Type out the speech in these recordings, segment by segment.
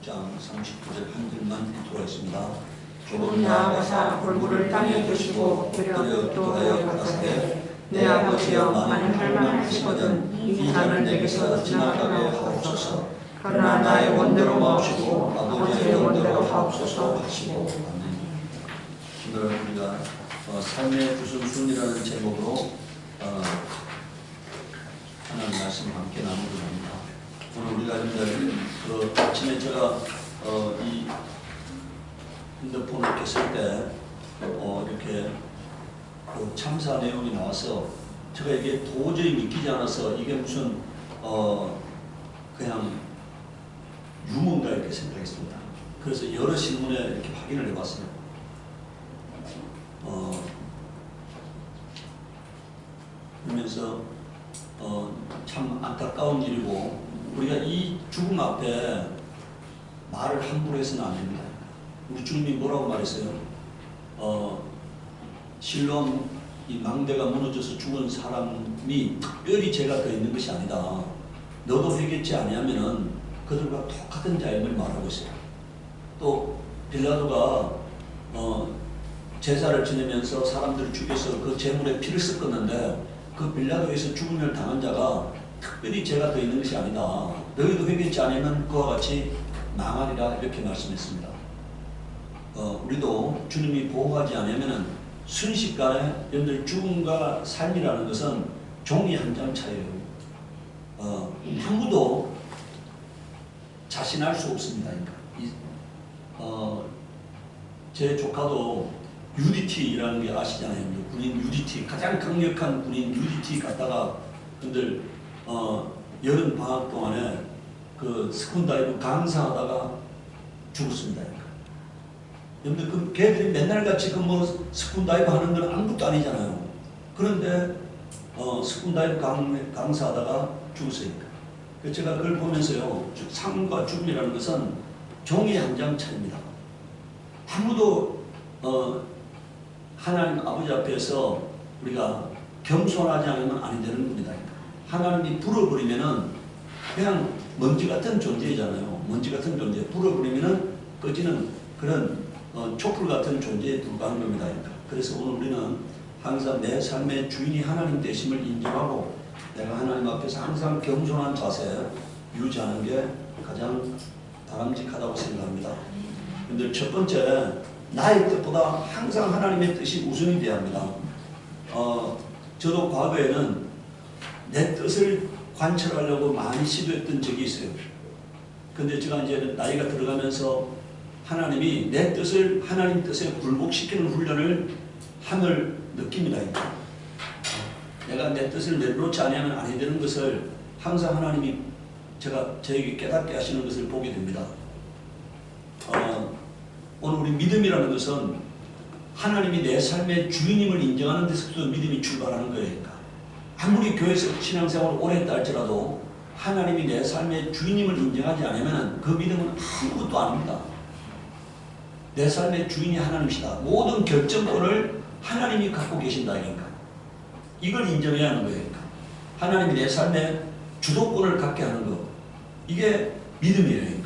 6장 39절 한 절만 읽도록 하겠습니다. 조금 나아가사 골고를 땅에 두시고 엎드려 기도하여 가라사대 내 아버지여 만일 할 만하시거든 이 잔을 내게서 지나가게 하옵소서. 그러나 나의 원대로 마옵시고 아버지의 원대로 하옵소서 하시고. 오늘 우리가 삶의 부순순이라는 제목으로 하나님 말씀 함께 나누고자 합니다. 오늘 우리가 여러분들 아침에 제가 이 핸드폰을 켰을 때 이렇게 참사 내용이 나와서 제가 이게 도저히 믿기지 않아서 이게 무슨 그냥 유머인가 이렇게 생각했습니다. 그래서 여러 신문에 이렇게 확인을 해봤어요. 그러면서 참 안타까운 일이고 우리가 이 죽음 앞에 말을 함부로 해서는 안 됩니다. 우리 주님이 뭐라고 말했어요? 실로암 이 망대가 무너져서 죽은 사람이 특별히 죄가 더 있는 것이 아니다. 너도 회개치 아니하면은 그들과 똑같은 자임을 말하고 있어요. 또 빌라도가 제사를 지내면서 사람들을 죽여서 그 제물에 피를 섞었는데 그 빌라도에서 죽음을 당한 자가 특별히 죄가 더 있는 것이 아니다. 너희도 회개치 않으면 그와 같이 망하리라 이렇게 말씀했습니다. 우리도 주님이 보호하지 않으면 순식간에 여러분들 죽음과 삶이라는 것은 종이 한 장 차이예요. 아무도 자신할 수 없습니다. 제 조카도 UDT라는 게 아시잖아요. 군인 UDT 가장 강력한 군인 UDT 갔다가 근데 여름 방학 동안에 그 스쿤다이브 강사하다가 죽었습니다. 여러분들 그 걔들이 맨날 같이 그 뭐 스쿤다이브 하는 건 아무것도 아니잖아요. 그런데 스쿤다이브 강사하다가 죽었어요. 그래서 제가 그걸 보면서요, 삶과 죽음이라는 것은 종이 한 장 차이입니다. 아무도 하나님 아버지 앞에서 우리가 겸손하지 않으면 아니 되는 겁니다. 하나님이 불어버리면은 그냥 먼지 같은 존재잖아요. 먼지 같은 존재. 불어버리면은 꺼지는 그런 촛불 같은 존재에 불과한 겁니다. 그래서 오늘 우리는 항상 내 삶의 주인이 하나님 되심을 인정하고 내가 하나님 앞에서 항상 겸손한 자세 유지하는 게 가장 바람직하다고 생각합니다. 근데 첫 번째, 나의 뜻보다 항상 하나님의 뜻이 우선이 되어야 합니다. 저도 과거에는 내 뜻을 관철하려고 많이 시도했던 적이 있어요. 근데 제가 이제 나이가 들어가면서 하나님이 내 뜻을 하나님 뜻에 굴복시키는 훈련을 함을 느낍니다. 내가 내 뜻을 내려놓지 않으면 아니 되는 것을 항상 하나님이 저에게 깨닫게 하시는 것을 보게 됩니다. 오늘 우리 믿음이라는 것은 하나님이 내 삶의 주인임을 인정하는 데서부터 믿음이 출발하는 거예요. 아무리 교회에서 신앙생활을 오래 했다 할지라도 하나님이 내 삶의 주인임을 인정하지 않으면 그 믿음은 아무것도 아닙니다. 내 삶의 주인이 하나님이시다. 모든 결정권을 하나님이 갖고 계신다. 이걸 인정해야 하는 거예요. 하나님이 내 삶의 주도권을 갖게 하는 것. 이게 믿음이에요.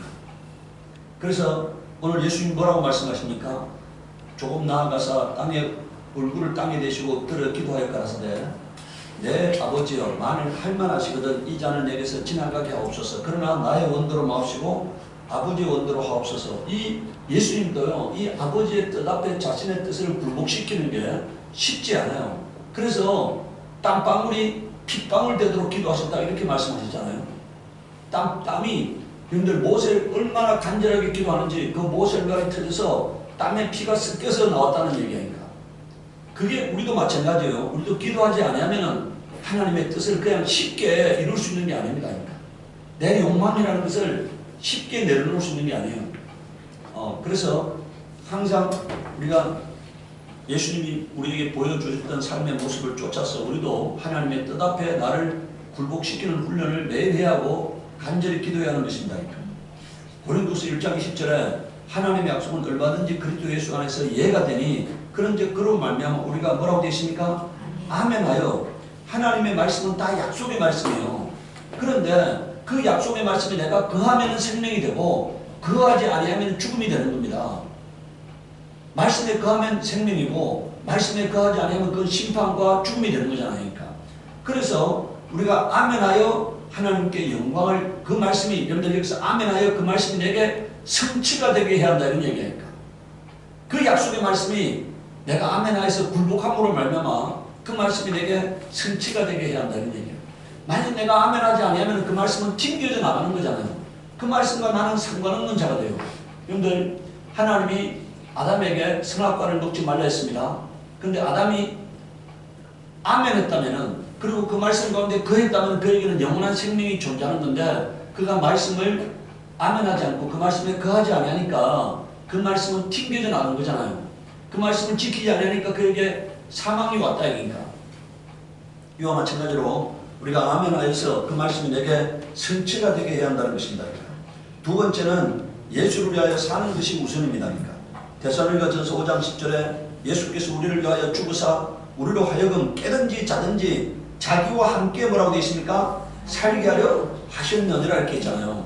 그래서 오늘 예수님 뭐라고 말씀하십니까? 조금 나아가서 얼굴을 땅에 대시고 엎드려 기도하여 가라사대 내 아버지여 만일 할만하시거든 이 잔을 내게서 지나가게 하옵소서. 그러나 나의 원대로 마옵시고 아버지의 원대로 하옵소서. 이 예수님도요, 이 아버지의 뜻 앞에 자신의 뜻을 굴복시키는 게 쉽지 않아요. 그래서 땀방울이 핏방울 되도록 기도하셨다 이렇게 말씀하셨잖아요. 땀이 여러분들 모세 얼마나 간절하게 기도하는지 그 모세혈관이 터져서 땀에 피가 섞여서 나왔다는 얘기 아닙니까? 그게 우리도 마찬가지예요. 우리도 기도하지 않으면 하나님의 뜻을 그냥 쉽게 이룰 수 있는 게 아닙니다. 내 욕망이라는 것을 쉽게 내려놓을 수 있는 게 아니에요. 그래서 항상 우리가 예수님이 우리에게 보여주셨던 삶의 모습을 쫓아서 우리도 하나님의 뜻 앞에 나를 굴복시키는 훈련을 매일 해야 하고 간절히 기도해야 하는 것입니다. 고린도서 1장 20절에 하나님의 약속은 얼마든지 그리스도 예수 안에서 예가 되니 그로 말미암아 우리가 뭐라고 되십니까? 아멘하여. 하나님의 말씀은 다 약속의 말씀이에요. 그런데 그 약속의 말씀에 내가 거하면 생명이 되고 거하지 아니하면 죽음이 되는 겁니다. 말씀에 거하면 생명이고 말씀에 거하지 아니하면 그건 심판과 죽음이 되는 거잖아요. 그러니까. 그래서 우리가 아멘하여 하나님께 영광을, 그 말씀이 여러분들 여기서 아멘하여 그 말씀이 내게 성취가 되게 해야 한다 이런 얘기하니까 그 약속의 말씀이 내가 아멘하여서 굴복함으로 말미암아 그 말씀이 내게 성취가 되게 해야 한다 이런 얘기예요. 만약 내가 아멘하지 아니하면 그 말씀은 튕겨져 나가는 거잖아요. 그 말씀과 나는 상관없는 자가 돼요. 여러분들 하나님이 아담에게 선악과를 먹지 말라 했습니다. 근데 아담이 아멘했다면은, 그리고 그 말씀 가운데 거했다면 그에게는 영원한 생명이 존재하는 건데 그가 말씀을 아멘하지 않고 그 말씀에 거하지 아니하니까 그 말씀은 튕겨져 나가는 거잖아요. 그 말씀을 지키지 아니하니까 그에게 사망이 왔다 이거니까. 이와 마찬가지로 우리가 아멘하여서 그 말씀이 내게 성취가 되게 해야 한다는 것입니다. 두 번째는 예수를 위하여 사는 것이 우선입니다. 그러니까 데살로니가전서 5장 10절에 예수께서 우리를 위하여 죽으사 우리로 하여금 깨든지 자든지 자기와 함께 뭐라고 되어 있습니까? 살게 하려 하셨느니라 이렇게 있잖아요.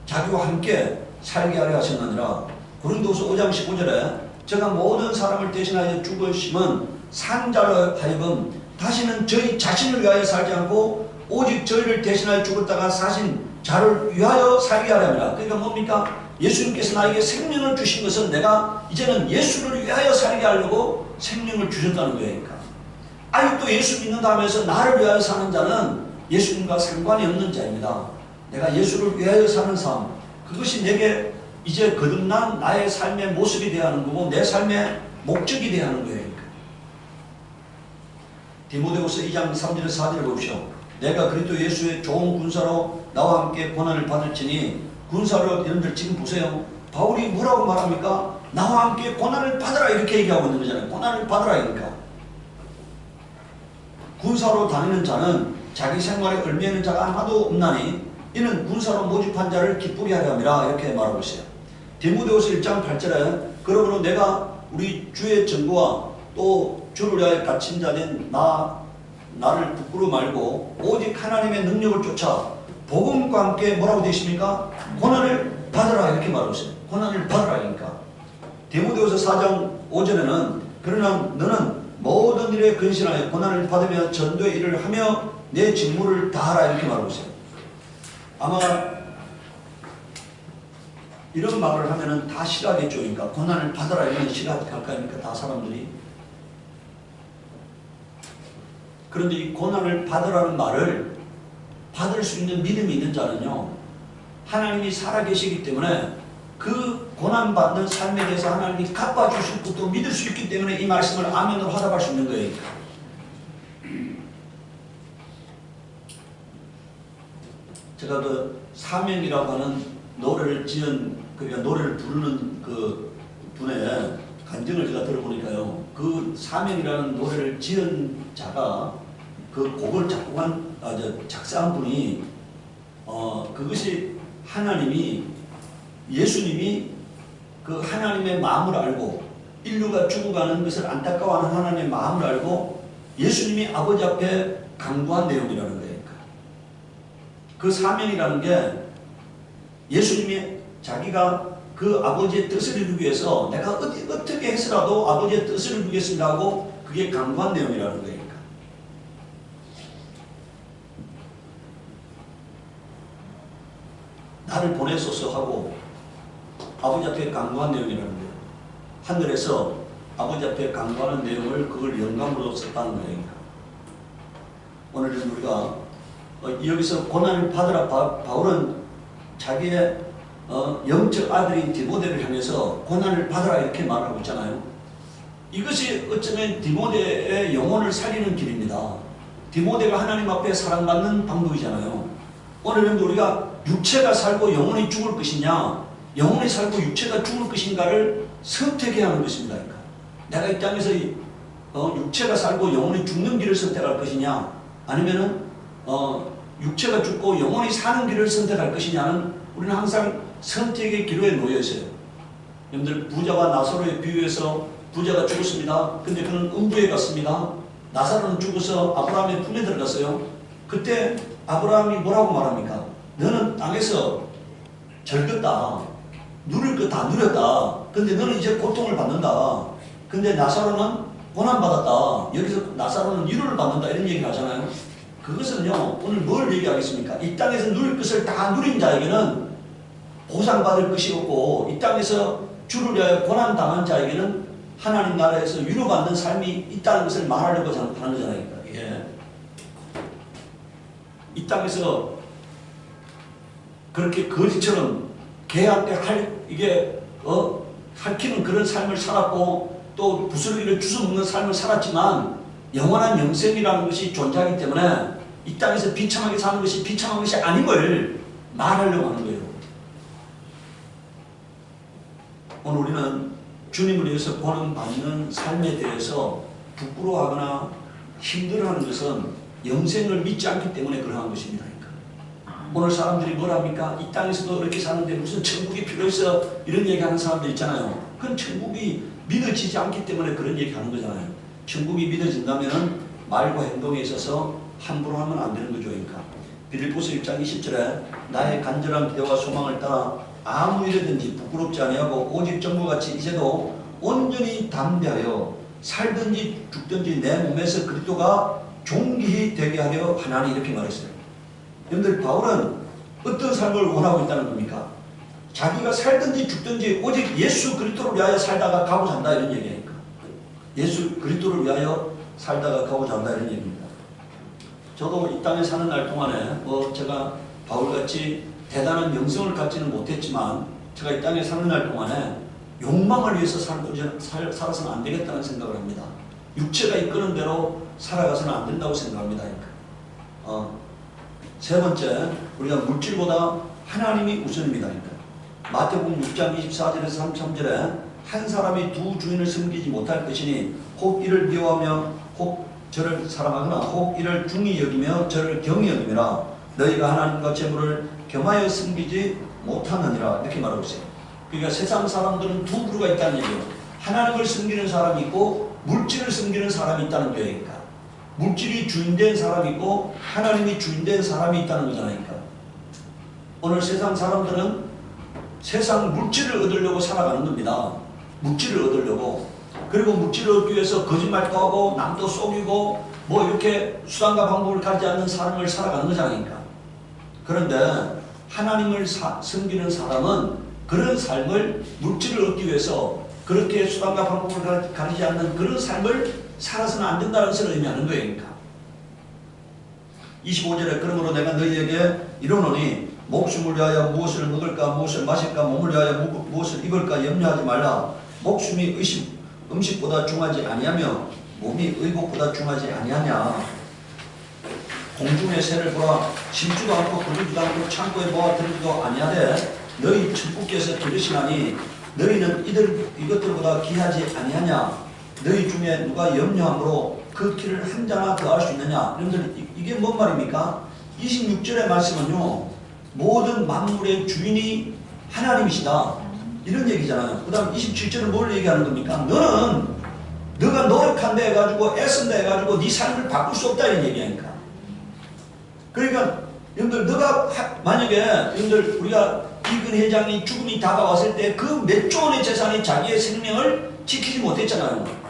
자기와 함께 살게 하려 하셨느니라. 고린도서 5장 15절에 제가 모든 사람을 대신하여 죽으심은 산 자로 하여금 다시는 저희 자신을 위하여 살지 않고 오직 저희를 대신하여 죽었다가 사신 자를 위하여 살게 하렵니다. 그러니까 뭡니까? 예수님께서 나에게 생명을 주신 것은 내가 이제는 예수를 위하여 살게 하려고 생명을 주셨다는 거예요. 그러니까. 아직도 예수 믿는다 하면서 나를 위하여 사는 자는 예수님과 상관이 없는 자입니다. 내가 예수를 위하여 사는 삶, 그것이 내게 이제 거듭난 나의 삶의 모습이 되어야 하는 거고 내 삶의 목적이 되어야 하는 거예요. 디모데후서 2장 3절 4절을 보십시오. 내가 그리스도 예수의 좋은 군사로 나와 함께 고난을 받을지니, 군사로 여러분들 지금 보세요. 바울이 뭐라고 말합니까? 나와 함께 고난을 받으라 이렇게 얘기하고 있는 거잖아요. 고난을 받으라 이니까. 군사로 다니는 자는 자기 생활에 얽매이는 자가 하나도 없나니 이는 군사로 모집한 자를 기쁘게 하려 함이라 이렇게 말하고 있어요. 디모데후서 1장 8절에 그러므로 내가 우리 주의 증거와 또 주를 위하여 갇힌 자된 나를 부끄러 말고 오직 하나님의 능력을 쫓아 복음과 함께 뭐라고 되어 있습니까? 고난을 받으라 이렇게 말하고 있어요. 고난을 받으라 그러니까. 디모데후서 4장 5절에는 그러나 너는 모든 일에 근신하여 고난을 받으며 전도의 일을 하며 내 직무를 다하라 이렇게 말하고 있어요. 아마 이런 말을 하면은 다 싫어하겠죠. 그러니까 고난을 받아라 이러면 싫어할 거 아닙니까? 다 사람들이. 그런데 이 고난을 받으라는 말을 받을 수 있는 믿음이 있는 자는요, 하나님이 살아계시기 때문에 그 고난받는 삶에 대해서 하나님이 갚아주실 것도 믿을 수 있기 때문에 이 말씀을 아멘으로 화답할 수 있는 거예요. 제가 그 사명이라고 하는 노래를 지은, 그러니까 노래를 부르는 그 분의 간증을 제가 들어보니까요, 그 사명이라는 노래를 지은 자가 그 곡을 작사한 분이 그것이 하나님이, 예수님이 그 하나님의 마음을 알고 인류가 죽어가는 것을 안타까워하는 하나님의 마음을 알고 예수님이 아버지 앞에 간구한 내용이라는 거예요. 그 사명이라는 게 예수님이 자기가 그 아버지의 뜻을 이루기 위해서 내가 어떻게 해서라도 아버지의 뜻을 이루겠습니다 하고 그게 간구한 내용이라는 거예요. 나를 보내소서 하고 아버지 앞에 간구한 내용이라는 거예요. 하늘에서 아버지 앞에 간구하는 내용을 그걸 영감으로 썼다는 거예요. 오늘은 우리가 여기서 고난을 받으라, 바울은 자기의 영적 아들인 디모데를 향해서 고난을 받으라 이렇게 말하고 있잖아요. 이것이 어쩌면 디모데의 영혼을 살리는 길입니다. 디모데가 하나님 앞에 사랑받는 방법이잖아요. 오늘은 우리가 육체가 살고 영혼이 죽을 것이냐, 영혼이 살고 육체가 죽을 것인가를 선택해야 하는 것입니다. 그러니까 내가 이 땅에서 육체가 살고 영혼이 죽는 길을 선택할 것이냐, 아니면은 육체가 죽고 영혼이 사는 길을 선택할 것이냐는 우리는 항상 선택의 기로에 놓여 있어요. 여러분들 부자와 나사로의 비유에서 부자가 죽었습니다. 근데 그는 음부에 갔습니다. 나사로는 죽어서 아브라함의 품에 들어갔어요. 그때 아브라함이 뭐라고 말합니까? 너는 땅에서 즐겼다. 누릴 거 다 누렸다. 근데 너는 이제 고통을 받는다. 근데 나사로는 고난받았다. 여기서 나사로는 위로를 받는다. 이런 얘기를 하잖아요. 그것은요, 오늘 뭘 얘기하겠습니까? 이 땅에서 누릴 것을 다 누린 자에게는 보상받을 것이 없고, 이 땅에서 주를 위하여 고난당한 자에게는 하나님 나라에서 위로받는 삶이 있다는 것을 말하려고 하는 거잖아요. 예. 이 땅에서 그렇게 거지처럼 개한테 할퀴는 그런 삶을 살았고, 또 부스러기를 주워 먹는 삶을 살았지만, 영원한 영생이라는 것이 존재하기 때문에 이 땅에서 비참하게 사는 것이 비참한 것이 아님을 말하려고 하는 거예요. 오늘 우리는 주님을 위해서 고난받는 삶에 대해서 부끄러워하거나 힘들어하는 것은 영생을 믿지 않기 때문에 그러한 것입니다. 오늘 사람들이 뭘 합니까? 이 땅에서도 이렇게 사는데 무슨 천국이 필요해서 이런 얘기하는 사람들 있잖아요. 그건 천국이 믿어지지 않기 때문에 그런 얘기하는 거잖아요. 천국이 믿어진다면 말과 행동에 있어서 함부로 하면 안 되는 거죠. 그러니까 빌립보서 1장 20절에 나의 간절한 기대와 소망을 따라 아무 일이든지 부끄럽지 아니하고 오직 정보같이 이제도 온전히 담대하여 살든지 죽든지 내 몸에서 그리스도가 존귀히 되게 하려 하나니, 이렇게 말했어요. 여러분들, 바울은 어떤 삶을 원하고 있다는 겁니까? 자기가 살든지 죽든지 오직 예수 그리스도를 위하여 살다가 가고자 한다, 이런 얘기니까. 예수 그리스도를 위하여 살다가 가고자 한다, 이런 얘기입니다. 저도 이 땅에 사는 날 동안에 제가 바울같이 대단한 영성을 갖지는 못했지만, 제가 이 땅에 사는 날 동안에 욕망을 위해서 살아서는 안 되겠다는 생각을 합니다. 육체가 이끄는 대로 살아가서는 안 된다고 생각합니다. 세 번째, 우리가 물질보다 하나님이 우선입니다. 마태복음 6장 24절에서 33절에 한 사람이 두 주인을 섬기지 못할 것이니 혹 이를 미워하며 혹 저를 사랑하거나 혹 이를 중히 여기며 저를 경히 여기며 너희가 하나님과 재물을 겸하여 섬기지 못하느니라, 이렇게 말하고 있어요. 그러니까 세상 사람들은 두 부류가 있다는 얘기예요. 하나님을 섬기는 사람이 있고 물질을 섬기는 사람이 있다는 거예요. 물질이 주인된 사람이 있고 하나님이 주인된 사람이 있다는 거잖아요. 오늘 세상 사람들은 세상 물질을 얻으려고 살아가는 겁니다. 물질을 얻으려고. 그리고 물질을 얻기 위해서 거짓말도 하고 남도 속이고 이렇게 수단과 방법을 가리지 않는 삶을 살아가는 거잖아요. 그런데 하나님을 섬기는 사람은 그런 삶을, 물질을 얻기 위해서 그렇게 수단과 방법을 가리지 않는 그런 삶을 살아서는 안 된다는 것을 의미하는 거예요. 25절에 그러므로 내가 너희에게 이르노니 목숨을 위하여 무엇을 먹을까 무엇을 마실까 몸을 위하여 무엇을 입을까 염려하지 말라. 목숨이 음식보다 중하지 아니하며 몸이 의복보다 중하지 아니하냐. 공중의 새를 보라. 심지도 않고 거두지도 않고 창고에 모아 들지도 아니하되 너희 천부께서 기르시나니 너희는 이것들보다 귀하지 아니하냐. 너희 중에 누가 염려함으로 그 키를 한 자나 더할 수 있느냐. 여러분들, 이게 뭔 말입니까? 26절의 말씀은요, 모든 만물의 주인이 하나님이시다, 이런 얘기잖아요. 그 다음 27절은 뭘 얘기하는 겁니까? 너가 노력한다 해가지고 애쓴다 해가지고 네 삶을 바꿀 수 없다, 이런 얘기하니까. 그러니까 여러분들, 만약에 여러분들, 우리가 이근 회장이 죽음이 다가왔을 때 그 몇 조 원의 재산이 자기의 생명을 지키지 못했잖아요.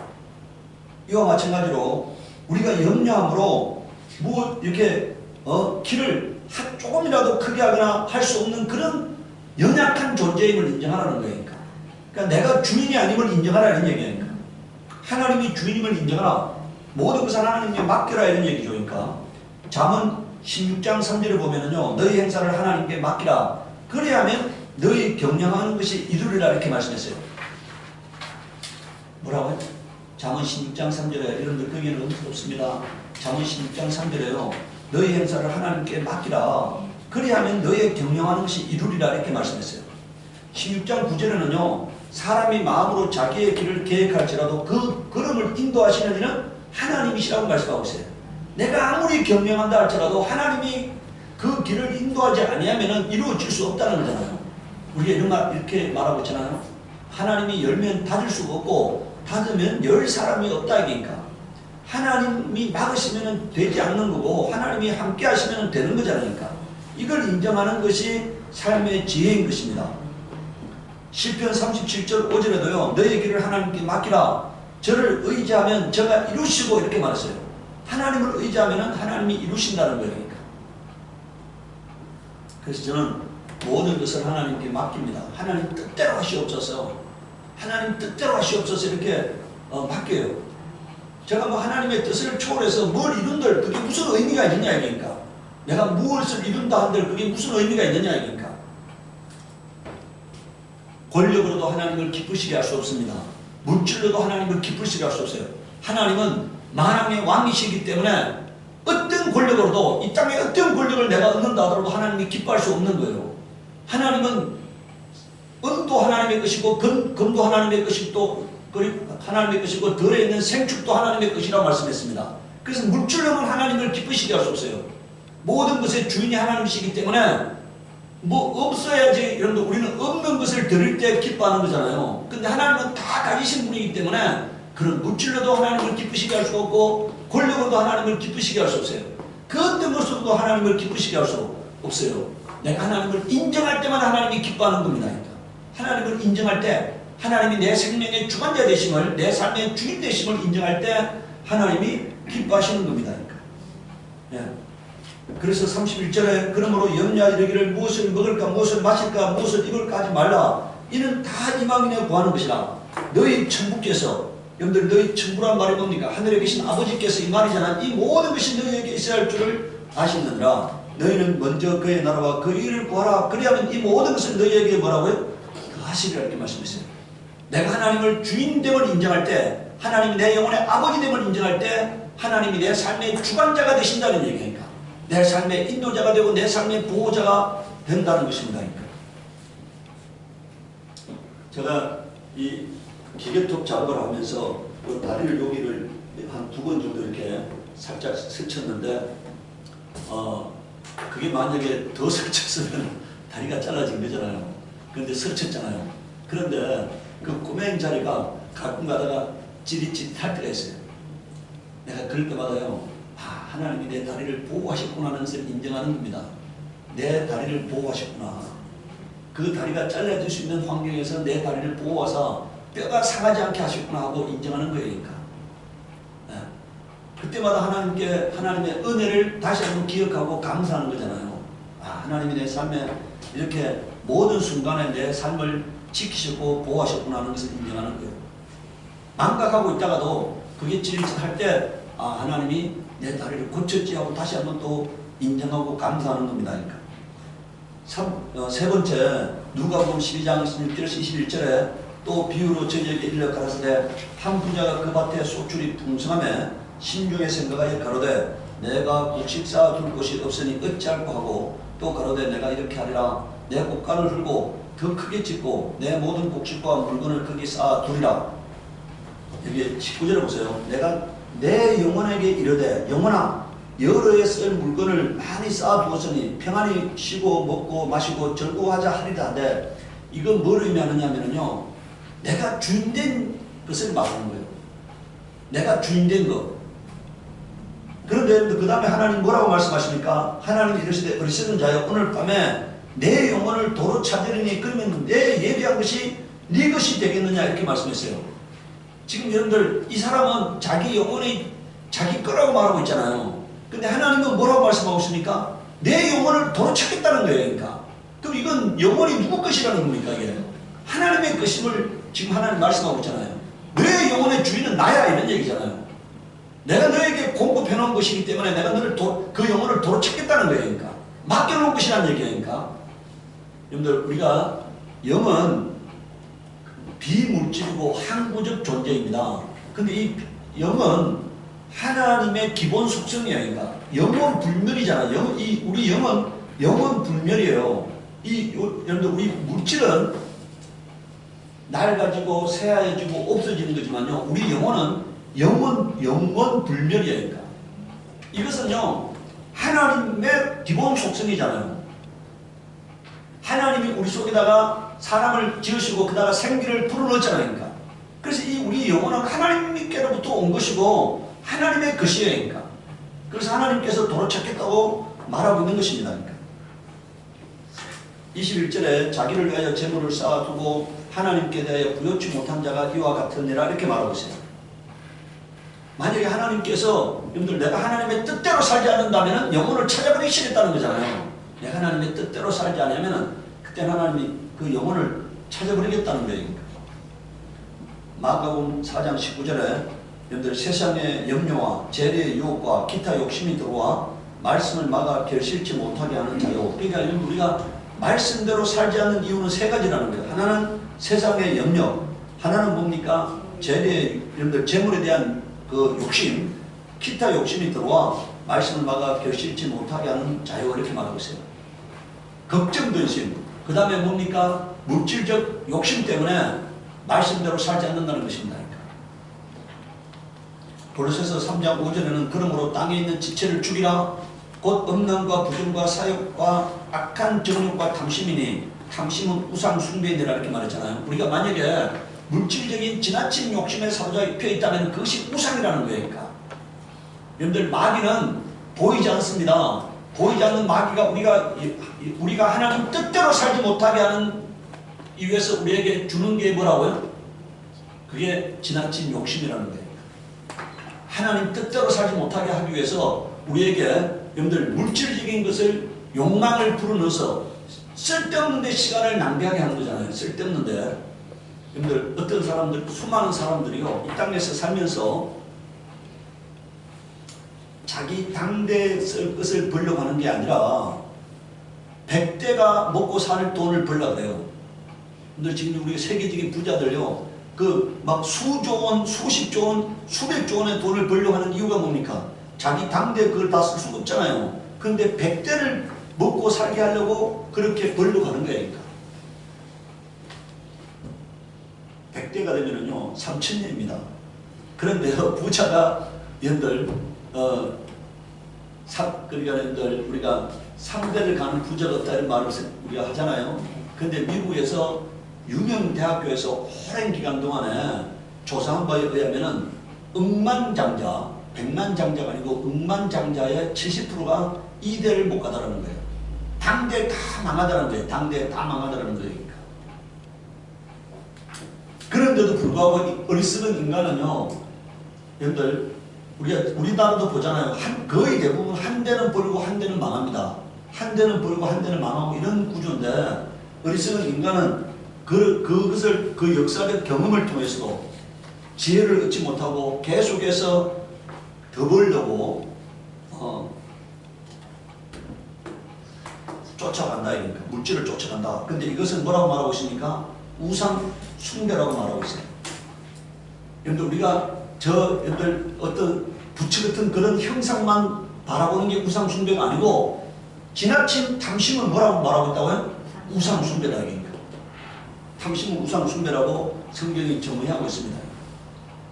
이와 마찬가지로 우리가 염려함으로 이렇게 키를 조금이라도 크게 하거나 할 수 없는 그런 연약한 존재임을 인정하라는 거예요. 그러니까 내가 주인이 아님을 인정하라, 이런 얘기니까. 하나님이 주인임을 인정하라. 모든 것을 하나님께 맡겨라, 이런 얘기죠. 그러니까 잠언 16장 3절에 보면은요, 너희 행사를 하나님께 맡기라. 그래야 하면 너희 경영하는 것이 이루리라, 이렇게 말씀했어요. 뭐라고요? 잠언 16장 3절에, 여러분들 거기에는 없습니다. 잠언 16장 3절에요, 너희 행사를 하나님께 맡기라. 그래야 하면 너희 경영하는 것이 이루리라, 이렇게 말씀했어요. 16장 9절에는요, 사람이 마음으로 자기의 길을 계획할지라도 그 걸음을 인도하시는 이는 하나님이시라고 말씀하고 있어요. 내가 아무리 경영한다 할지라도 하나님이 그 길을 인도하지 아니하면 이루어질 수 없다는 거잖아요. 우리가 이렇게 말하고 있잖아요. 하나님이 열면 닫을 수가 없고 닫으면 열 사람이 없다, 이니까. 하나님이 막으시면 되지 않는 거고 하나님이 함께 하시면 되는 거잖아요. 이걸 인정하는 것이 삶의 지혜인 것입니다. 시편 37절 5절에도요. 너의 길을 하나님께 맡기라. 저를 의지하면 저가 이루시고 이렇게 말했어요. 하나님을 의지하면 하나님이 이루신다는 거예요. 그래서 저는 모든 것을 하나님께 맡깁니다. 하나님 뜻대로 하시옵소서. 하나님 뜻대로 하시옵소서 이렇게 맡겨요. 제가 뭐 하나님의 뜻을 초월해서 뭘 이룬들 그게 무슨 의미가 있느냐 이거니까. 내가 무엇을 이룬다 한들 그게 무슨 의미가 있느냐 이거니까. 권력으로도 하나님을 기쁘시게 할 수 없습니다. 물질로도 하나님을 기쁘시게 할 수 없어요. 하나님은 만왕의 왕이시기 때문에 어떤 권력으로도 이 땅에 어떤 권력을 내가 얻는다 하더라도 하나님이 기뻐할 수 없는 거예요. 하나님은 은도 하나님의 것이고 금도 하나님의 것이고 또 하나님의 것이고 덜에 있는 생축도 하나님의 것이라고 말씀했습니다. 그래서 물질로는 하나님을 기쁘시게 할 수 없어요. 모든 것의 주인이 하나님이시기 때문에 뭐 없어야지 이런데 우리는 없는 것을 드릴 때 기뻐하는 거잖아요. 근데 하나님은 다 가지신 분이기 때문에 그런 물질로도 하나님을 기쁘시게 할 수 없고 권력으로도 하나님을 기쁘시게 할 수 없어요. 그 어떤 것으로도 하나님을 기쁘시게 할 수 없어요. 내가 하나님을 인정할 때만 하나님이 기뻐하는 겁니다. 그러니까 하나님을 인정할 때 하나님이 내 생명의 주관자 되심을 내 삶의 주인 되심을 인정할 때 하나님이 기뻐하시는 겁니다. 그러니까. 예. 그래서 31절에 그러므로 염려 이르기를 무엇을 먹을까 무엇을 마실까 무엇을 입을까 하지 말라. 이는 다 이방인에 구하는 것이라. 너희 천부께서 여러분들 너희 천부란 말이 뭡니까? 하늘에 계신 아버지께서 이 말이잖아. 이 모든 것이 너희에게 있어야 할 줄을 아시느니라. 너희는 먼저 그의 나라와 그 일을 구하라. 그리하면 이 모든 것을 너희에게 뭐라고요? 하시리라 이렇게 말씀했어요. 내가 하나님을 주인됨을 인정할 때 하나님이 내 영혼의 아버지됨을 인정할 때 하나님이 내 삶의 주관자가 되신다는 얘기니까 내 삶의 인도자가 되고 내 삶의 보호자가 된다는 것입니다. 제가 이 기계톱 작업을 하면서 그 다리를 여기를 한 2번 정도 이렇게 살짝 스쳤는데 그게 만약에 더 스쳤으면 다리가 잘라진 거잖아요. 그런데 스쳤잖아요. 그런데 그 꼬맹 자리가 가끔 가다가 찌릿찌릿할 때가 있어요. 내가 그럴 때마다요. 하나님이 내 다리를 보호하셨구나 하는 것을 인정하는 겁니다. 내 다리를 보호하셨구나. 그 다리가 잘라질 수 있는 환경에서 내 다리를 보호하사 뼈가 상하지 않게 하셨구나 하고 인정하는 거예요. 그러니까. 네. 그때마다 하나님께 하나님의 은혜를 다시 한번 기억하고 감사하는 거잖아요. 하나님이 내 삶에 이렇게 모든 순간에 내 삶을 지키셨고 보호하셨구나 하는 것을 인정하는 거예요. 망각하고 있다가도 그게 찌릿할 때 하나님이 내 다리를 고쳤지 하고 다시 한번 또 인정하고 감사하는 겁니다. 그러니까. 세 번째 누가복음 12장 16절에서 21절에 또 비유로 저희에게 일러 가라사대 한 부자가 그 밭에 소출이 풍성하며 신중에 생각하여 가로되 내가 곡식 쌓아둘 곳이 없으니 어찌할꼬 하고 또 가로되 내가 이렇게 하리라 내 곡간을 헐고 더 크게 짓고 내 모든 곡식과 물건을 거기 쌓아두리라. 여기 19절에 보세요. 내가 내 영혼에게 이르되 영혼아 여러 해 쓸 물건을 많이 쌓아두었으니 평안히 쉬고 먹고 마시고 즐거워하자 하리라 하되 이건 뭘 의미하느냐면요 내가 주인된 것을 말하는 거예요. 내가 주인된 것. 그런데 그 다음에 하나님 뭐라고 말씀하십니까? 하나님이 이르시되 어리석은 자여 오늘 밤에 내 영혼을 도로 찾으리니 그러면 내 예비한 것이 네 것이 되겠느냐 이렇게 말씀했어요. 지금 여러분들 이 사람은 자기 영혼이 자기 거라고 말하고 있잖아요. 근데 하나님은 뭐라고 말씀하고 있습니까? 내 영혼을 도로 찾겠다는 거예요. 그러니까. 그럼 이건 영혼이 누구 것이라는 겁니까? 이게? 하나님의 것임을 지금 하나님 말씀하고 있잖아요. 너의 영혼의 주인은 나야 이런 얘기잖아요. 내가 너에게 공급해 놓은 것이기 때문에 내가 너를 그 영혼을 도로 찾겠다는 거예요. 그러니까. 맡겨놓은 것이라는 얘기니까. 여러분들 우리가 영은 비물질이고 항구적 존재입니다. 근데 이 영은 하나님의 기본 속성이에요. 그러니까 영은 불멸이잖아요. 우리 영은 불멸이에요. 여러분들 우리 물질은 낡아지고 새하얘지고 없어지는 거지만요. 우리 영혼은 영원 불멸이에요. 그러니까. 이것은요 하나님의 기본 속성이잖아요. 하나님이 우리 속에다가 사람을 지으시고 그다가 생기를 불어넣었잖아요. 그러니까. 그래서 이 우리 영혼은 하나님께로부터 온 것이고 하나님의 것이에요. 그러니까. 그래서 하나님께서 도로 찾겠다고 말하고 있는 것입니다. 그러니까. 21절에 자기를 위하여 재물을 쌓아두고 하나님께 대하여 부여치 못한 자가 이와 같으니라 이렇게 말하고 있어요. 만약에 하나님께서 여러분들 내가 하나님의 뜻대로 살지 않는다면 영혼을 찾아버리시겠다는 거잖아요. 내가 하나님의 뜻대로 살지 않으면 그때 하나님이 그 영혼을 찾아버리겠다는 거예요. 마가복음 4장 19절에 여러분들 세상의 염려와 재리의 유혹과 기타 욕심이 들어와 말씀을 막아 결실치 못하게 하는 자요. 그러니까 우리가 말씀대로 살지 않는 이유는 세 가지라는 거예요. 하나는 세상의 염려, 하나는 뭡니까? 재리의 여러분들 재물에 대한 그 욕심, 기타 욕심이 들어와 말씀을 막아 결실치 못하게 하는 자요. 이렇게 말하고 있어요. 걱정 근심, 그 다음에 뭡니까? 물질적 욕심 때문에 말씀대로 살지 않는다는 것입니다. 골로새서 3장 5절에는 그러므로 땅에 있는 지체를 죽이라 곧 음란과 부정과 사욕과 악한 정욕과 탐심이니 탐심은 우상 숭배니라 이렇게 말했잖아요. 우리가 만약에 물질적인 지나친 욕심에 사로잡혀 있다면 그것이 우상이라는 거예요. 그러니까 여러분들 마귀는 보이지 않습니다. 보이지 않는 마귀가 우리가 하나님 뜻대로 살지 못하게 하는 이유에서 우리에게 주는 게 뭐라고요? 그게 지나친 욕심이라는 거예요. 하나님 뜻대로 살지 못하게 하기 위해서 우리에게 여러분들 물질적인 것을 욕망을 불어넣어서 쓸데없는 데 시간을 낭비하게 하는 거잖아요. 쓸데없는데 여러분들 어떤 사람들 수많은 사람들이요 이 땅에서 살면서 자기 당대 쓸 것을 벌려고 하는 게 아니라 100대가 먹고 살 돈을 벌려고 그래요. 근데 지금 우리 세계적인 부자들요 그 막 수조 원, 수십조 원, 수백조 원의 돈을 벌려고 하는 이유가 뭡니까? 자기 당대 그걸 다 쓸 수가 없잖아요. 그런데 100대를 먹고 살게 하려고 그렇게 벌려고 하는 거니까. 100대가 되면은요 3,000년입니다. 그런데 부자가 여러분들 그러니까 여러분들 우리가 3대를 가는 부자가 없다 이런 말을 우리가 하잖아요. 그런데 미국에서 유명 대학교에서 오랜 기간 동안에 조사한 바에 의하면은 억만장자, 백만장자가 아니고 억만장자의 70%가 2대를 못 가다라는 거예요. 당대 다 망하다라는 거예요. 당대 다 망하다라는 거니까. 그런데도 불구하고 어리석은 인간은요, 여러분들 우리나라도 보잖아요. 거의 대부분 한 대는 벌고 한 대는 망합니다. 한 대는 벌고 한 대는 망하고 이런 구조인데 어리석은 인간은 그것을 그 역사적 경험을 통해서도 지혜를 얻지 못하고 계속해서 더 벌려고 쫓아간다 이니까 물질을 쫓아간다. 근데 이것은 뭐라고 말하고 있습니까? 우상 숭배라고 말하고 있어요. 여러분들 우리가 여러분들 어떤 부처 같은 그런 형상만 바라보는 게 우상 숭배가 아니고 지나친 탐심은 뭐라고 말하고 있다고요? 우상 숭배다 이니까. 탐심은 우상 숭배라고 성경이 정의하고 있습니다.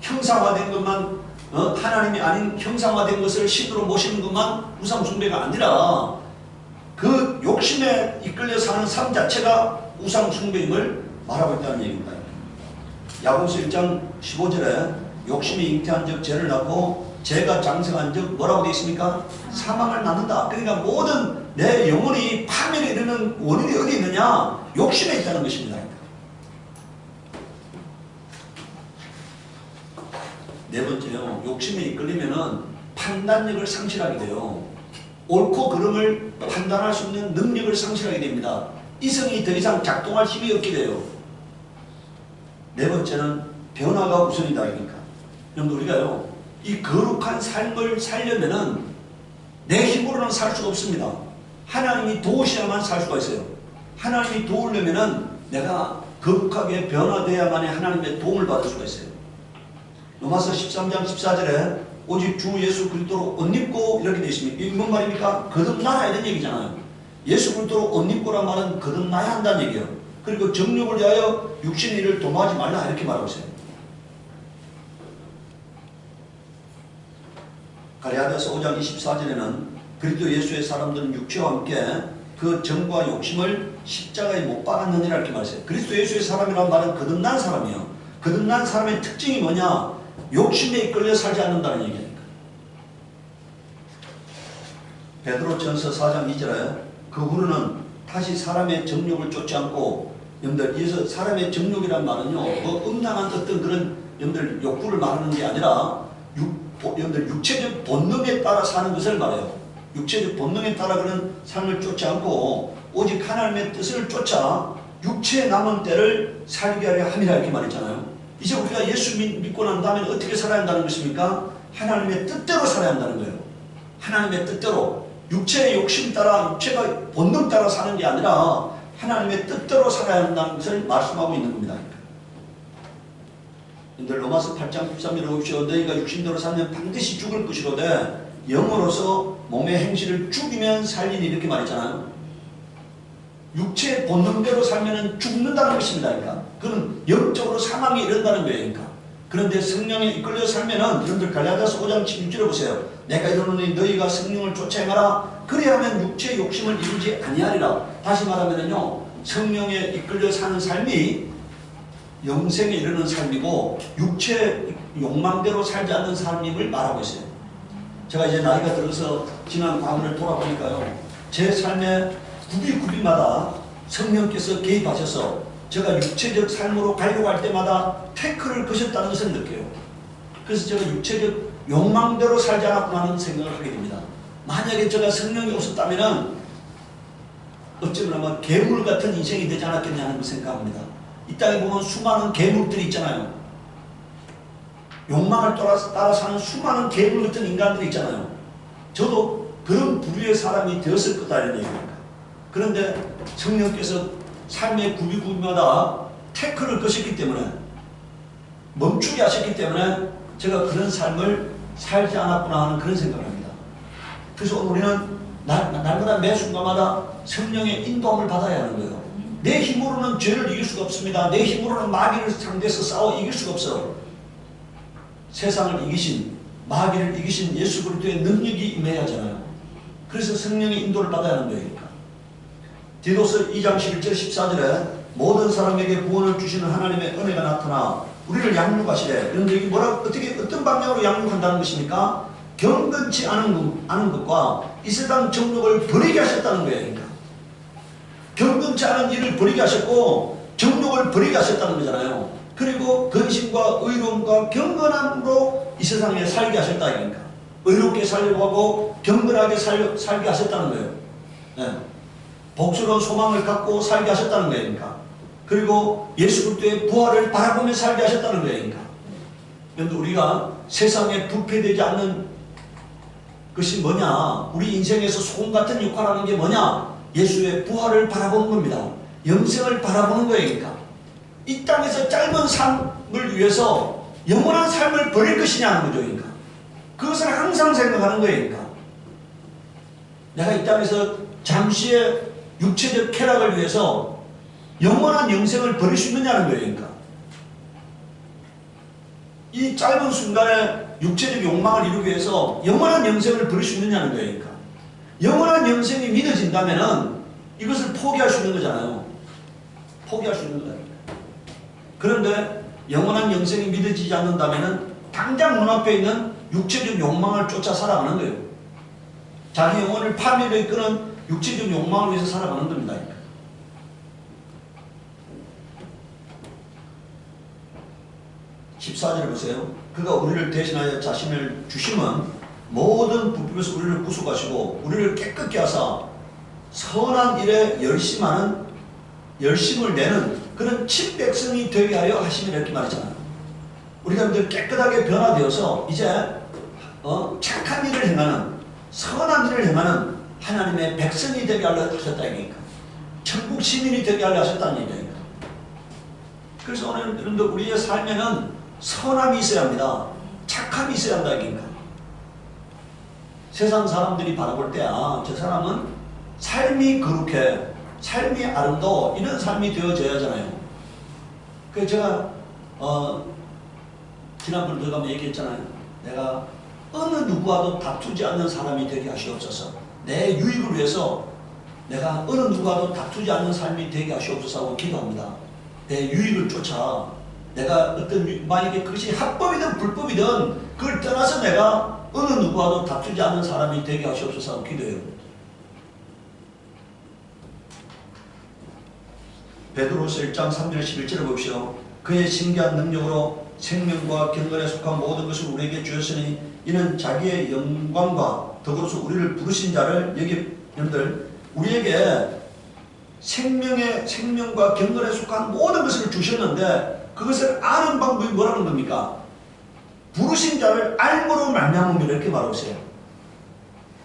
형상화된 것만 하나님이 아닌 형상화된 것을 신으로 모시는 것만 우상 숭배가 아니라 그 욕심에 이끌려 사는 삶 자체가 우상 숭배임을 말하고 있다는 얘기입니다. 야고보서 1장 15절에 욕심이 잉태한 적 죄를 낳고 죄가 장성한 적 뭐라고 되어 있습니까? 사망을 낳는다. 그러니까 모든 내 영혼이 파멸에 이르는 원인이 어디 있느냐? 욕심에 있다는 것입니다. 네 번째요. 욕심에 이끌리면은 판단력을 상실하게 돼요. 옳고 그름을 판단할 수 있는 능력을 상실하게 됩니다. 이성이 더 이상 작동할 힘이 없게 돼요. 네 번째는 변화가 우선이다. 그러니까 여러분 우리가요 이 거룩한 삶을 살려면은 내 힘으로는 살 수가 없습니다. 하나님이 도우셔야만 살 수가 있어요. 하나님이 도우려면은 내가 거룩하게 변화되어야만이 하나님의 도움을 받을 수가 있어요. 로마서 13장 14절에 오직 주 예수 그리스도로 옷 입고 이렇게 되어 있습니다. 이게 뭔 말입니까? 거듭나야 이런 얘기잖아요. 예수 그리스도로 옷 입고란 말은 거듭나야 한다는 얘기예요. 그리고 정욕을 위하여 육신의 일을 도모하지 말라 이렇게 말하고 있어요. 갈라디아서 5장 24절에는 그리스도 예수의 사람들은 육체와 함께 그 정과 욕심을 십자가에 못 박았느니라 이렇게 말했어요. 그리스도 예수의 사람이라는 말은 거듭난 사람이에요. 거듭난 사람의 특징이 뭐냐? 욕심에 이끌려 살지 않는다는 얘기니까. 베드로전서 4장 2절에 그 후로는 다시 사람의 정욕을 쫓지 않고, 여러분들 이어서 사람의 정욕이란 말은요, 뭐 음란한 어떤 그런 여러분들 욕구를 말하는 게 아니라 여러분들 육체적 본능에 따라 사는 것을 말해요. 육체적 본능에 따라 그런 삶을 쫓지 않고 오직 하나님의 뜻을 쫓아 육체에 남은 때를 살게 하려 함이라 이렇게 말했잖아요. 이제 우리가 예수 믿고 난 다음에 어떻게 살아야 한다는 것입니까? 하나님의 뜻대로 살아야 한다는 거예요. 하나님의 뜻대로. 육체의 욕심 따라, 육체가 본능 따라 사는 게 아니라 하나님의 뜻대로 살아야 한다는 것을 말씀하고 있는 겁니다. 여러분들 로마서 8장 13절에 보십시오. 너희가 육신대로 살면 반드시 죽을 것이로되 영으로서 몸의 행실을 죽이면 살리니 이렇게 말했잖아요. 육체의 본능대로 살면 죽는다는 것입니다. 그러니까 그건 영적으로 사망에 이른다는 거예요. 그러니까. 그런데 성령에 이끌려 살면은 여러분들 갈라디아서 5장 16절에 보세요. 내가 이르노니 너희가 성령을 쫓아 행하라. 그래야만 육체의 욕심을 이루지 아니하리라. 다시 말하면은요, 성령에 이끌려 사는 삶이 영생에 이르는 삶이고 육체의 욕망대로 살지 않는 삶임을 말하고 있어요. 제가 이제 나이가 들어서 지난 과거를 돌아보니까요, 제 삶의 구비마다 성령께서 개입하셔서 제가 육체적 삶으로 가려고 할 때마다 태클을 거셨다는 것을 느껴요. 그래서 제가 육체적 욕망대로 살지 않았구나 하는 생각을 하게 됩니다. 만약에 제가 성령이 없었다면 어쩌면 괴물 같은 인생이 되지 않았겠냐는 생각합니다. 이 땅에 보면 수많은 괴물들이 있잖아요. 욕망을 따라 사는 수많은 괴물 같은 인간들이 있잖아요. 저도 그런 부류의 사람이 되었을 거다 이런 얘기입니다. 그런데 성령께서 삶의 구비마다 태클을 거셨기 때문에, 멈추게 하셨기 때문에 제가 그런 삶을 살지 않았구나 하는 그런 생각을 합니다. 그래서 우리는 날마다 매 순간마다 성령의 인도함을 받아야 하는 거예요. 내 힘으로는 죄를 이길 수가 없습니다. 내 힘으로는 마귀를 상대해서 싸워 이길 수가 없어. 세상을 이기신, 마귀를 이기신 예수 그리스도의 능력이 임해야 하잖아요. 그래서 성령의 인도를 받아야 하는 거예요. 디도서 2장 11절 14절에 모든 사람에게 구원을 주시는 하나님의 은혜가 나타나 우리를 양육하시되. 그런데 이게 어떤 방향으로 양육한다는 것입니까? 경건치 않은 것과 이 세상 정욕을 버리게 하셨다는 거예요. 그러니까 경건치 않은 일을 버리게 하셨고 정욕을 버리게 하셨다는 거잖아요. 그리고 근심과 의로움과 경건함으로 이 세상에 살게 하셨다. 그러니까 의롭게 살려고 하고 경건하게 살게 하셨다는 거예요. 네. 복스러운 소망을 갖고 살게 하셨다는 거예요. 그러니까. 그리고 예수 그리스도의 부활을 바라보며 살게 하셨다는 거예요. 그러니까. 그런데 우리가 세상에 부패되지 않는 것이 뭐냐? 우리 인생에서 소금 같은 역할을 하는 게 뭐냐? 예수의 부활을 바라보는 겁니다. 영생을 바라보는 거예요. 그러니까. 이 땅에서 짧은 삶을 위해서 영원한 삶을 버릴 것이냐는 거죠. 그러니까. 그것을 항상 생각하는 거예요. 그러니까. 내가 이 땅에서 잠시의 육체적 쾌락을 위해서 영원한 영생을 버릴 수 있느냐는 거예요. 그러니까. 이 짧은 순간에 육체적 욕망을 이루기 위해서 영원한 영생을 버릴 수 있느냐는 거예요. 그러니까. 영원한 영생이 믿어진다면은 이것을 포기할 수 있는 거잖아요. 포기할 수 있는 거예요. 그런데 영원한 영생이 믿어지지 않는다면은 당장 눈앞에 있는 육체적 욕망을 쫓아 살아가는 거예요. 자기 영혼을 파멸에 이끄는 육체적 욕망을 위해서 살아가는 겁니다. 14절을 보세요. 그가 우리를 대신하여 자신을 주심은 모든 불법에서 우리를 구속하시고 우리를 깨끗게 하사 선한 일에 열심을 내는 그런 친백성이 되게 하려 하시면 이렇게 말했잖아요. 우리가 깨끗하게 변화되어서 이제 착한 일을 행하는, 선한 일을 행하는 하나님의 백성이 되게 하려 하셨다 이거니까. 천국 시민이 되게 하려 하셨다는 얘기니까. 그래서 오늘 여러분들 우리의 삶에는 선함이 있어야 합니다. 착함이 있어야 한다 이거니까. 세상 사람들이 바라볼 때 저 사람은 삶이 거룩해, 삶이 아름다워, 이런 삶이 되어져야 하잖아요. 그래서 제가 지난번에 제가 얘기했잖아요. 내가 어느 누구와도 다투지 않는 사람이 되게 하시옵소서. 내 유익을 위해서 내가 어느 누구와도 다투지 않는 삶이 되게 하시옵소서 하고 기도합니다. 내 유익을 쫓아 내가 만약에 그것이 합법이든 불법이든 그걸 떠나서 내가 어느 누구와도 다투지 않는 사람이 되게 하시옵소서 하고 기도해요. 베드로서 1장 3절 11절을 보십시오. 그의 신기한 능력으로 생명과 경건에 속한 모든 것을 우리에게 주었으니 이는 자기의 영광과 더불어서 우리를 부르신 자를 여기 여러분들 우리에게 생명과 경건에 속한 모든 것을 주셨는데 그것을 아는 방법이 뭐라는 겁니까? 부르신 자를 알므로 말미암음이라 이렇게 말하세요.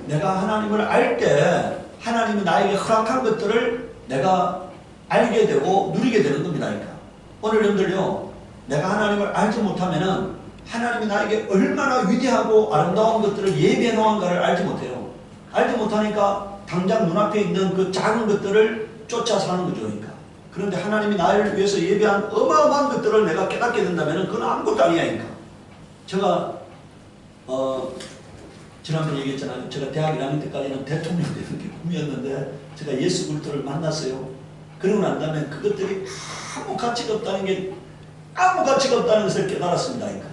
내가 하나님을 알 때 하나님이 나에게 허락한 것들을 내가 알게 되고 누리게 되는 겁니다. 그러니까 오늘 여러분들요, 내가 하나님을 알지 못하면은 하나님이 나에게 얼마나 위대하고 아름다운 것들을 예비해 놓은가를 알지 못해요. 알지 못하니까 당장 눈앞에 있는 그 작은 것들을 쫓아 사는 거죠. 그러니까. 그런데 하나님이 나를 위해서 예비한 어마어마한 것들을 내가 깨닫게 된다면 그건 아무것도 아니야. 그러니까. 제가 지난번에 얘기했잖아요. 제가 대학 1학년 때까지는 대통령 되는 게 꿈이었는데 제가 예수 그리스도를 만났어요. 그러고 난 다음에 그것들이 아무 가치가 없다는 것을 깨달았습니다. 그러니까.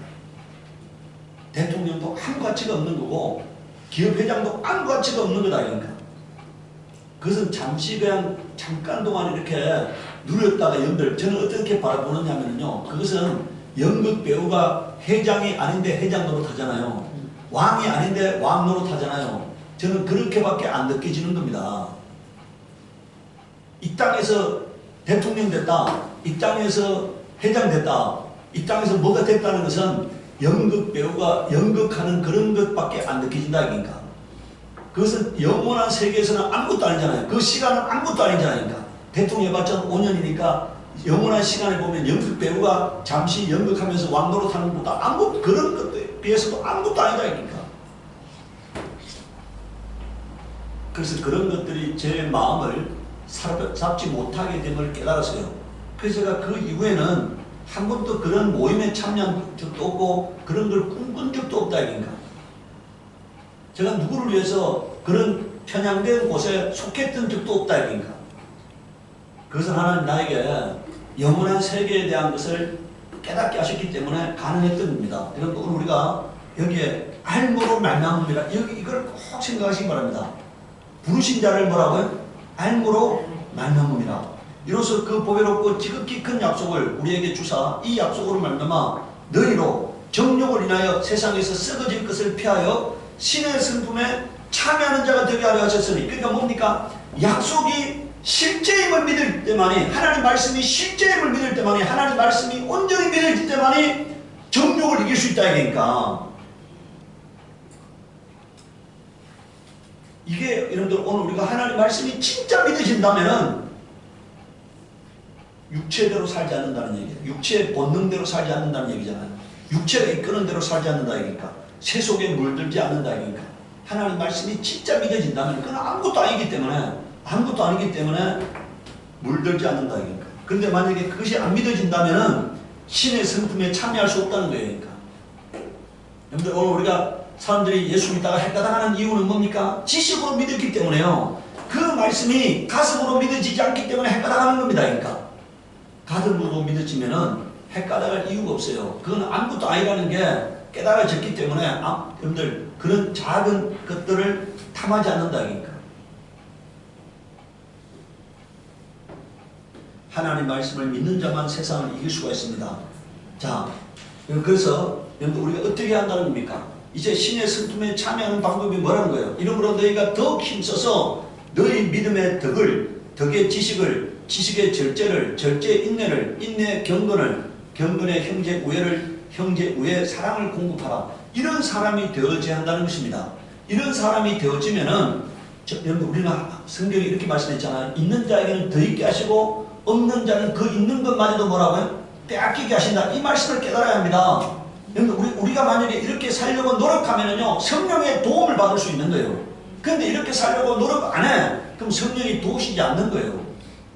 대통령도 아무 가치가 없는 거고 기업회장도 아무 가치가 없는 거다. 그러니까. 그것은 잠시 그냥 잠깐 동안 이렇게 누렸다가 여러분들 저는 어떻게 바라보느냐면요. 그것은 연극 배우가 회장이 아닌데 회장 노릇하잖아요. 왕이 아닌데 왕 노릇하잖아요. 저는 그렇게밖에 안 느껴지는 겁니다. 이 땅에서 대통령 됐다, 이 땅에서 회장 됐다, 이 땅에서 뭐가 됐다는 것은 연극 배우가 연극하는 그런 것밖에 안 느껴진다. 그러니까. 그것은 영원한 세계에서는 아무것도 아니잖아요. 그 시간은 아무것도 아니잖아요. 그러니까. 대통령 해봤자 5년이니까 영원한 시간에 보면 연극 배우가 잠시 연극하면서 왕 노릇하는 것보다 아무 그런 것에 비해서도 아무것도 아니다. 그러니까. 그래서 그런 것들이 제 마음을 사로잡지 못하게 됨을 깨달았어요. 그래서 제가 그 이후에는 한 번도 그런 모임에 참여한 적도 없고 그런 걸 꿈꾼 적도 없다. 그러니까. 제가 누구를 위해서 그런 편향된 곳에 속했던 적도 없다. 그러니까. 그것은 하나님 나에게 영원한 세계에 대한 것을 깨닫게 하셨기 때문에 가능했던 겁니다. 그런데 오늘 우리가 여기에 알므로 말미암음이라 이걸 꼭 생각하시기 바랍니다. 부르신 자를 뭐라고요? 알므로 말미암음이라. 이로써 그 보배롭고 지극히 큰 약속을 우리에게 주사 이 약속으로 말미암아 너희로 정욕을 인하여 세상에서 썩어질 것을 피하여 신의 성품에 참여하는 자가 되게 하려 하셨으니. 그러니까 뭡니까? 약속이 실제임을 믿을 때만이, 하나님 말씀이 실제임을 믿을 때만이, 하나님 말씀이 온전히 믿을 때만이 정욕을 이길 수 있다. 그러니까 이게 여러분들 오늘 우리가 하나님 말씀이 진짜 믿어진다면은 육체대로 살지 않는다는 얘기예요. 육체의 본능대로 살지 않는다는 얘기잖아요. 육체가 이끄는 대로 살지 않는다. 그러니까 세 속에 물들지 않는다. 그러니까 하나님 말씀이 진짜 믿어진다면 그건 아무것도 아니기 때문에 물들지 않는다. 그러니까. 그런데 만약에 그것이 안 믿어진다면은 신의 성품에 참여할 수 없다는 거예요. 그러니까. 여러분들 오늘 우리가 사람들이 예수 믿다가 헷갈당하는 이유는 뭡니까? 지식으로 믿었기 때문에요. 그 말씀이 가슴으로 믿어지지 않기 때문에 헷갈당하는 겁니다. 그러니까. 가슴으로 믿어지면은 헷갈당할 이유가 없어요. 그건 아무것도 아니라는 게 깨달아졌기 때문에 여러분들 그런 작은 것들을 탐하지 않는다. 그러니까. 하나님 말씀을 믿는 자만 세상을 이길 수가 있습니다. 자, 그래서 여러분 우리가 어떻게 한다는 겁니까? 이제 신의 성품에 참여하는 방법이 뭐라는 거예요? 이러므로 너희가 더욱 힘써서 너희 믿음의 덕의 지식을, 지식의 절제를, 절제의 인내를, 인내의 경건을, 경건의 형제 우애를, 형제 우애의 사랑을 공급하라. 이런 사람이 되어져야 한다는 것입니다. 이런 사람이 되어지면은 여러분 우리는 성경에 이렇게 말씀했잖아요. 있는 자에게는 더 있게 하시고 없는 자는 그 있는 것마저도 뭐라고요? 빼앗기게 하신다. 이 말씀을 깨달아야 합니다. 우리가 만약에 이렇게 살려고 노력하면은요, 성령의 도움을 받을 수 있는 거예요. 그런데 이렇게 살려고 노력 안 해. 그럼 성령이 도우시지 않는 거예요.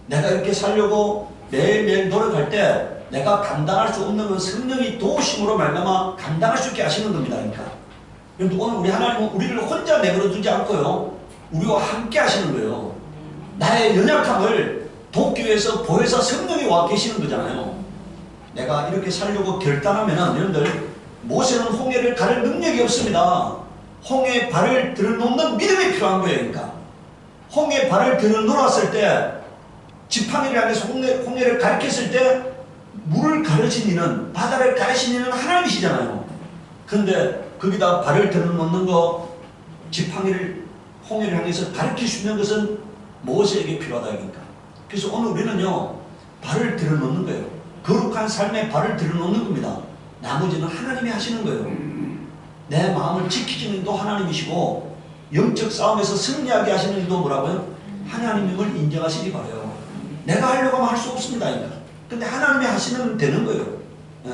내가 이렇게 살려고 매일매일 노력할 때 내가 감당할 수 없는 건 성령이 도우심으로 말미암아 감당할 수 있게 하시는 겁니다. 그러니까. 오늘 우리 하나님은 우리를 혼자 내버려 두지 않고요, 우리와 함께 하시는 거예요. 나의 연약함을 돕기 위해서 보혜사 성령이 와 계시는 거잖아요. 내가 이렇게 살려고 결단하면은 여러분들 모세는 홍해를 가를 능력이 없습니다. 홍해에 발을 들어놓는 믿음이 필요한 거예요. 그러니까 홍해에 발을 들어놓았을 때 지팡이를 향해서 홍해를 가리켰을 때 물을 가르신 이는, 바다를 가르신 이는 하나님이시잖아요. 그런데 거기다 발을 들어놓는 거, 지팡이를 홍해를 향해서 가르칠 수 있는 것은 모세에게 필요하다 이니까. 그래서 오늘 우리는요, 발을 들어놓는 거예요. 거룩한 삶에 발을 들어놓는 겁니다. 나머지는 하나님이 하시는 거예요. 내 마음을 지키시는 이도 하나님이시고, 영적 싸움에서 승리하게 하시는 이도 뭐라고요? 하나님임을 인정하시기 바라요. 내가 하려고 하면 할 수 없습니다. 그러니까. 근데 하나님이 하시면 되는 거예요. 예.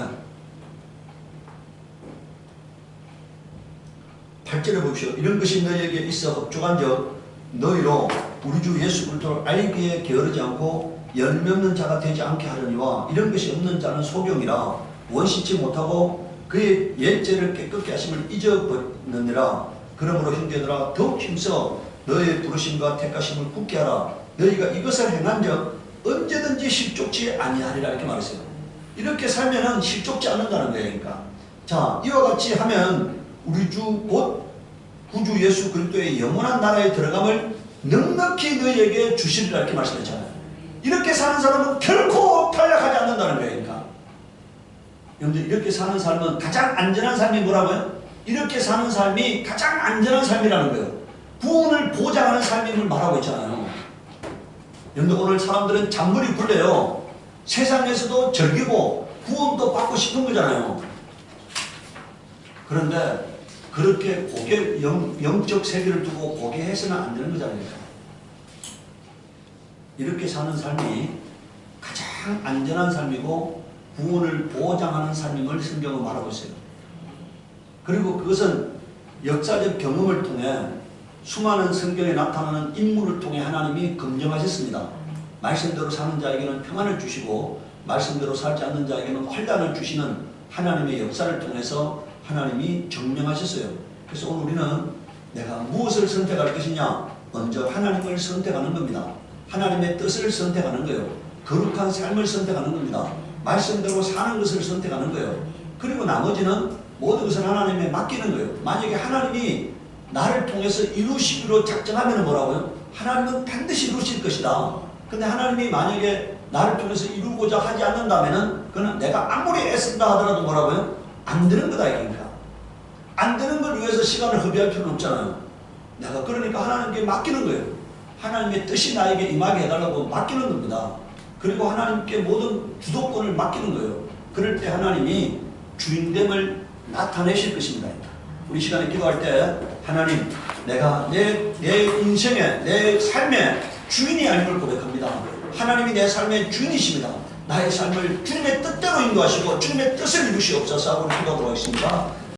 8절에 보십시오. 이런 것이 너희에게 있어 법족한적 너희로 우리 주 예수 그리스도를 알기에 게으르지 않고 열매 없는 자가 되지 않게 하려니와 이런 것이 없는 자는 소경이라 원신치 못하고 그의 옛죄를 깨끗게 하심을 잊어버렸느니라. 그러므로 형제들아 더욱 힘써 너희의 부르심과 택하심을 굳게 하라. 너희가 이것을 행한적 언제든지 실족치 아니하리라 이렇게 말했어요. 이렇게 살면은 실족지 않는다는 거예요. 그러니까 자, 이와 같이 하면 우리 주 곧 구주 예수 그리스도의 영원한 나라에 들어감을 넉넉히 너희에게 주시리라 이렇게 말씀했잖아요. 이렇게 사는 사람은 결코 탈락하지 않는다는 거예요. 그러니까 여러분들, 이렇게 사는 삶은 가장 안전한 삶이 뭐라고요? 이렇게 사는 삶이 가장 안전한 삶이라는 거예요. 구원을 보장하는 삶임을 말하고 있잖아요. 여러분들, 오늘 사람들은 잔물이 굴려요. 세상에서도 즐기고 구원도 받고 싶은 거잖아요. 그런데 그렇게 영적 세계를 두고 고개해서는 안 되는 거잖아요. 이렇게 사는 삶이 가장 안전한 삶이고 구원을 보장하는 삶임을 성경은 말하고 있어요. 그리고 그것은 역사적 경험을 통해 수많은 성경에 나타나는 인물을 통해 하나님이 검증하셨습니다. 말씀대로 사는 자에게는 평안을 주시고 말씀대로 살지 않는 자에게는 환난을 주시는 하나님의 역사를 통해서 하나님이 증명하셨어요. 그래서 오늘 우리는 내가 무엇을 선택할 것이냐? 먼저 하나님을 선택하는 겁니다. 하나님의 뜻을 선택하는 거예요. 거룩한 삶을 선택하는 겁니다. 말씀대로 사는 것을 선택하는 거예요. 그리고 나머지는 모든 것을 하나님에 맡기는 거예요. 만약에 하나님이 나를 통해서 이루시기로 작정하면 뭐라고요? 하나님은 반드시 이루실 것이다. 근데 하나님이 만약에 나를 통해서 이루고자 하지 않는다면 그는 내가 아무리 애쓴다 하더라도 뭐라고요? 안 되는 거다 이니까. 안 되는 걸 위해서 시간을 허비할 필요는 없잖아요. 내가 그러니까 하나님께 맡기는 거예요. 하나님의 뜻이 나에게 임하게 해달라고 맡기는 겁니다. 그리고 하나님께 모든 주도권을 맡기는 거예요. 그럴 때 하나님이 주인됨을 나타내실 것입니다. 우리 시간에 기도할 때 하나님, 내가 내 인생의 내 삶의 주인이 아님을 고백합니다. 하나님이 내 삶의 주인이십니다. 나의 삶을 주님의 뜻대로 인도하시고 주님의 뜻을 이루시옵소서 하고 기도하도록 하겠습니다.